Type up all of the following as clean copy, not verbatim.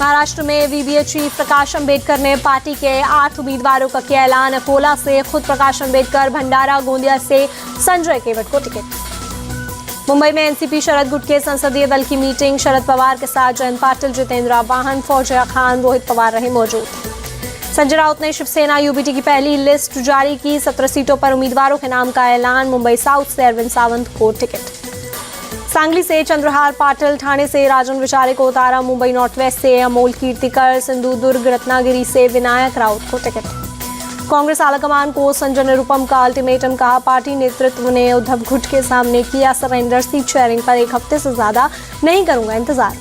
महाराष्ट्र में वीवीए चीफ प्रकाश अंबेडकर ने पार्टी के 8 उम्मीदवारों का किया ऐलान। अकोला से खुद प्रकाश अंबेडकर, भंडारा गोंदिया से संजय केवट को टिकट। मुंबई में एनसीपी शरद गुट के संसदीय दल की मीटिंग। शरद पवार के साथ जयंत पाटिल, जितेंद्र आवाहन, फौजिया खान, रोहित पवार रहे मौजूद। संजय राउत ने शिवसेना यूबीटी की पहली लिस्ट जारी की। 17 सीटों पर उम्मीदवारों के नाम का ऐलान। मुंबई साउथ से अरविंद सावंत को टिकट। सांगली से चंद्रहार पाटिल, ठाणे से राजन विचारे को उतारा। मुंबई नॉर्थ वेस्ट से अमोल कीर्तिकर, सिंधुदुर्ग रत्नागिरी से विनायक राउत को टिकट। कांग्रेस आलाकमान को संजय निरुपम का अल्टीमेटम, कहा पार्टी नेतृत्व ने उद्धव गुट के सामने किया सरेंडर। सीट शेयरिंग पर 1 हफ्ते से ज्यादा नहीं करूंगा इंतजार।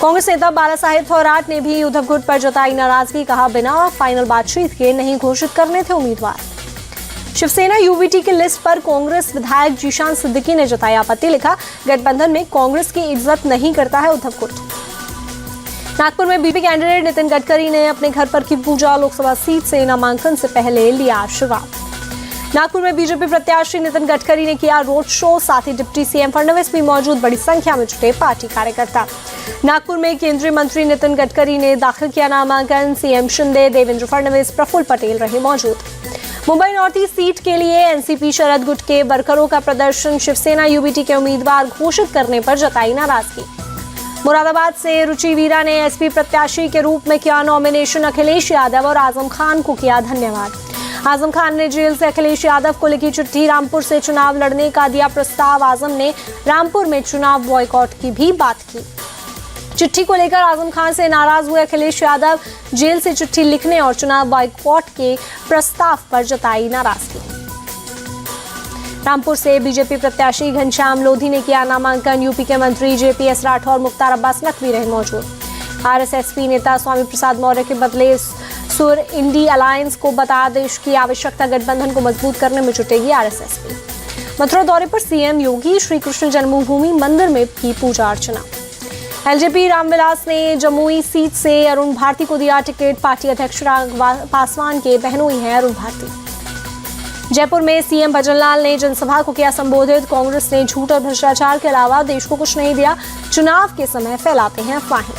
कांग्रेस नेता बाला साहेब थोराट ने भी उद्धव गुट पर जताई नाराजगी, कहा बिना फाइनल बातचीत के नहीं घोषित करने थे उम्मीदवार। शिवसेना यूबीटी की लिस्ट पर कांग्रेस विधायक जीशान सिद्दीकी ने जताई आपत्ति, लिखा गठबंधन में कांग्रेस की इज्जत नहीं करता है उद्धव गुट। नागपुर में बीजेपी कैंडिडेट नितिन गडकरी ने अपने घर पर की पूजा। लोकसभा सीट से नामांकन से पहले लिया आशीर्वाद। नागपुर में बीजेपी प्रत्याशी नितिन गडकरी ने किया रोड शो, साथ ही डिप्टी सीएम फडणवीस भी मौजूद। बड़ी संख्या में जुटे पार्टी कार्यकर्ता। नागपुर में केंद्रीय मंत्री नितिन गडकरी ने दाखिल किया नामांकन। सीएम शिंदे, देवेंद्र फडणवीस, प्रफुल्ल पटेल रहे मौजूद। मुंबई नॉर्थ ईस्ट सीट के लिए एनसीपी शरद गुट के वर्करों का प्रदर्शन। शिवसेना यूबीटी के उम्मीदवार घोषित करने पर जताई नाराजगी। मुरादाबाद से रुचि वीरा ने एसपी प्रत्याशी के रूप में किया नॉमिनेशन। अखिलेश यादव और आजम खान को किया धन्यवाद। आजम खान ने जेल से अखिलेश यादव को लिखी चिट्ठी। रामपुर से चुनाव लड़ने का दिया प्रस्ताव। आजम ने रामपुर में चुनाव बॉयकॉट की भी बात की। चिट्ठी को लेकर आजम खान से नाराज हुए अखिलेश यादव। जेल से चिट्ठी लिखने और चुनाव बॉयकॉट के प्रस्ताव पर जताई नाराजगी। रामपुर से बीजेपी प्रत्याशी घनश्याम लोधी ने किया नामांकन। यूपी के मंत्री जेपीएस राठौर, मुख्तार अब्बास नकवी रहे मौजूद। आरएसएसपी नेता स्वामी प्रसाद मौर्य के बदले सुर इंडी अलायंस को बता देश की आवश्यकता। गठबंधन को मजबूत करने में जुटेगी आरएसएसपी। मथुरा दौरे पर सीएम योगी, श्री कृष्ण जन्मभूमि मंदिर में की पूजा अर्चना। एलजेपी रामविलास ने जमुई सीट से अरुण भारती को दिया टिकट। पार्टी अध्यक्ष चिराग पासवान के बहनोई हैं अरुण भारती। जयपुर में सीएम भजनलाल ने जनसभा को किया संबोधित। कांग्रेस ने झूठ और भ्रष्टाचार के अलावा देश को कुछ नहीं दिया, चुनाव के समय फैलाते हैं अफवाहें।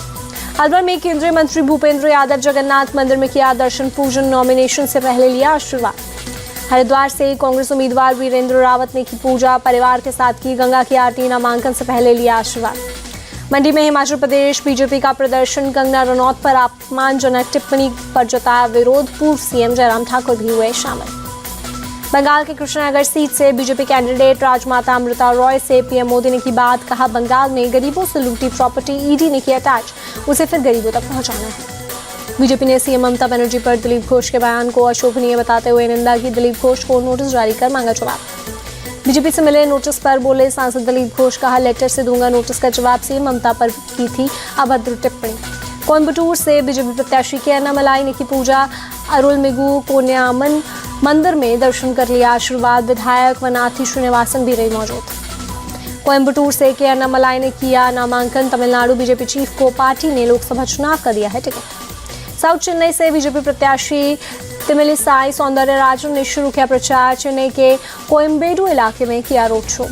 अलवर में केंद्रीय मंत्री भूपेंद्र यादव जगन्नाथ मंदिर में किया दर्शन पूजन। नॉमिनेशन से पहले लिया आशीर्वाद। हरिद्वार से कांग्रेस उम्मीदवार वीरेंद्र रावत ने की पूजा। परिवार के साथ की गंगा की आरती। नामांकन से पहले लिया आशीर्वाद। मंडी में हिमाचल प्रदेश बीजेपी का प्रदर्शन। कंगना रनौत पर अपमानजनक टिप्पणी पर जताया विरोध। पूर्व सीएम जयराम ठाकुर भी हुए शामिल। बंगाल के कृष्णनगर सीट से बीजेपी कैंडिडेट राजमाता अमृता रॉय से पीएम मोदी ने की बात, कहा बंगाल में गरीबों से लूटी प्रॉपर्टी ईडी ने किया अटैच, उसे फिर गरीबों तक पहुंचाना है। बीजेपी ने सीएम ममता बनर्जी पर दिलीप घोष के बयान को अशोभनीय बताते हुए निंदा की। दिलीप घोष को नोटिस जारी कर मांगा जवाब। बीजेपी से मिले नोटिस पर बोले सांसद दिलीप घोष, कहा लेटर से दूंगा नोटिस का जवाब। सीएम ममता पर की थी अभद्र टिप्पणी। कोयम्बटूर से बीजेपी प्रत्याशी के अन्नामलाई ने की पूजा। अरुलमिगु कोन्यामन मंदिर में दर्शन कर लिया आशीर्वाद। विधायक वनाथी श्रीनिवासन भी रही मौजूद। कोयम्बटूर से के अन्नामलाई ने किया नामांकन। तमिलनाडु बीजेपी चीफ को पार्टी ने लोकसभा चुनाव का दिया है टिकट। साउथ चेन्नई से बीजेपी प्रत्याशी तिमिलिसाई सौंदर्यराजन ने शुरू किया प्रचार। चेन्नई के कोयम्बेडु इलाके में किया रोड शो।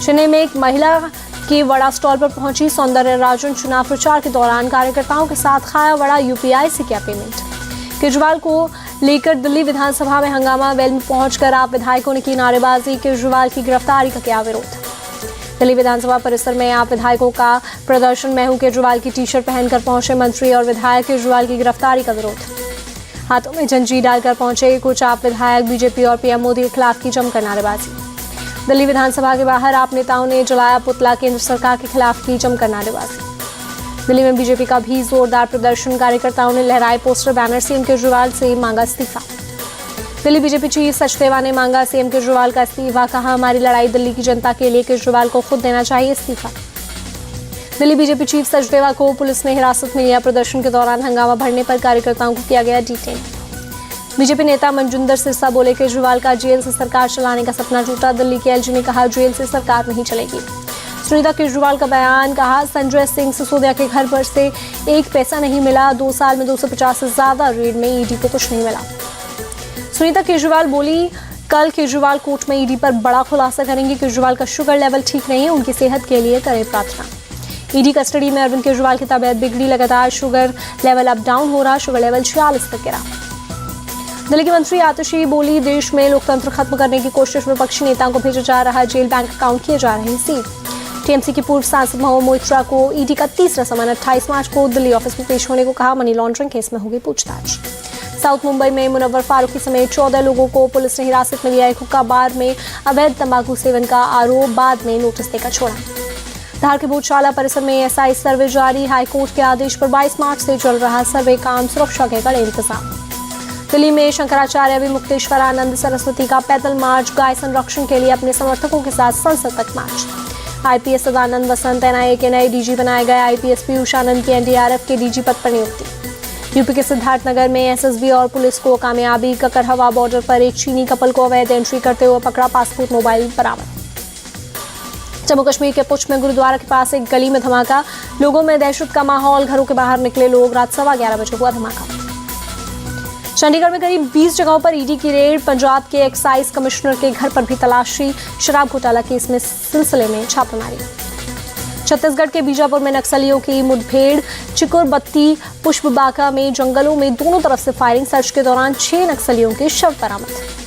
चेन्नई में एक महिला की वड़ा स्टॉल पर पहुंची सौंदर्यराजन। चुनाव प्रचार के दौरान कार्यकर्ताओं के साथ खाया वड़ा, यूपीआई से किया पेमेंट। केजरीवाल को लेकर दिल्ली विधानसभा में हंगामा। वेल में पहुंचकर आप विधायकों ने की नारेबाजी। केजरीवाल की गिरफ्तारी का किया विरोध। दिल्ली विधानसभा परिसर में आप विधायकों का प्रदर्शन। मैं हूं केजरीवाल की टी शर्ट पहनकर पहुंचे मंत्री और विधायक। केजरीवाल की गिरफ्तारी का विरोध। हाथों में जंजीर डालकर पहुंचे कुछ आप विधायक। बीजेपी और पीएम मोदी के खिलाफ की जमकर नारेबाजी। दिल्ली विधानसभा के बाहर आप नेताओं ने जलाया पुतला। केंद्र सरकार के खिलाफ की जमकर नारेबाजी। दिल्ली में बीजेपी का भी जोरदार प्रदर्शन। कार्यकर्ताओं ने लहराए पोस्टर बैनर। सीएम केजरीवाल से मांगा इस्तीफा। दिल्ली बीजेपी चीफ सचदेवा ने मांगा सीएम केजरीवाल का इस्तीफा। कहा हमारी लड़ाई दिल्ली की जनता के लिए, केजरीवाल को खुद देना चाहिए इस्तीफा। दिल्ली बीजेपी चीफ सचदेवा को पुलिस ने हिरासत में लिया। प्रदर्शन के दौरान हंगामा बढ़ने पर कार्यकर्ताओं को किया गया डिटेन। बीजेपी नेता मंजुंदर सिरसा बोले केजरीवाल का जेल से सरकार चलाने का सपना टूटा। दिल्ली के एलजी ने कहा जेल से सरकार नहीं चलेगी। सुनीता केजरीवाल का बयान, कहा संजय सिंह सिसोदिया के घर पर से 1 पैसा नहीं मिला। 2 साल में 250 से ज्यादा रेड में ईडी को कुछ नहीं मिला। सुनीता केजरीवाल बोली कल केजरीवाल कोर्ट में ईडी पर बड़ा खुलासा करेंगे। केजरीवाल का शुगर लेवल ठीक नहीं है, उनकी सेहत के लिए करें प्रार्थना। ईडी कस्टडी में अरविंद केजरीवाल की तबीयत बिगड़ी, लगातार शुगर लेवल अप डाउन हो रहा, शुगर लेवल 46 तक गिरा। दिल्ली की मंत्री आतिशी बोली, देश में लोकतंत्र खत्म करने की कोशिश में विपक्षी नेताओं को भेजा जा रहा जेल, बैंक अकाउंट किए जा रहे सील। टीएमसी की पूर्व सांसद महबूबा मोइत्रा को ईडी का तीसरा समन 28 मार्च को दिल्ली ऑफिस में पेश होने को कहा, मनी लॉन्ड्रिंग केस में होगी पूछताछ। साउथ मुंबई में मुनव्वर फारूकी समेत 14 लोगों को पुलिस ने हिरासत में लिया है। हुक्का बार में अवैध तंबाकू सेवन का आरोप, बाद में नोटिस देकर छोड़ा। धार के भोजशाला परिसर में एसआई सर्वे जारी, हाईकोर्ट के आदेश पर 22 मार्च से चल रहा सर्वे काम, सुरक्षा के कड़े इंतजाम। दिल्ली में शंकराचार्य विमुक्तेश्वरानंद सरस्वती का पैदल मार्च, गाय संरक्षण के लिए अपने समर्थकों के साथ संसद तक मार्च। आईपीएस सदानंद वसंत एनआईए के नए डीजी बनाए गए, आईपीएस पीयूष आनंद की एनडीआरएफ के डीजी पद पर नियुक्ति। यूपी के सिद्धार्थनगर में एसएसबी और पुलिस को कामयाबी, ककरहवा बॉर्डर पर एक चीनी कपल को अवैध एंट्री करते हुए पकड़ा, पासपोर्ट मोबाइल बरामद। जम्मू कश्मीर के पुंछ में गुरुद्वारा के पास एक गली में धमाका, लोगों में दहशत का माहौल, घरों के बाहर निकले लोग, रात 11:15 बजे हुआ धमाका। चंडीगढ़ में करीब 20 जगहों पर ईडी की रेड, पंजाब के एक्साइज कमिश्नर के घर पर भी तलाशी, शराब घोटाला केस में सिलसिले में छापेमारी। छत्तीसगढ़ के बीजापुर में नक्सलियों की मुठभेड़, चिकुरबत्ती पुष्पबाका में जंगलों में दोनों तरफ से फायरिंग, सर्च के दौरान 6 नक्सलियों के शव बरामद।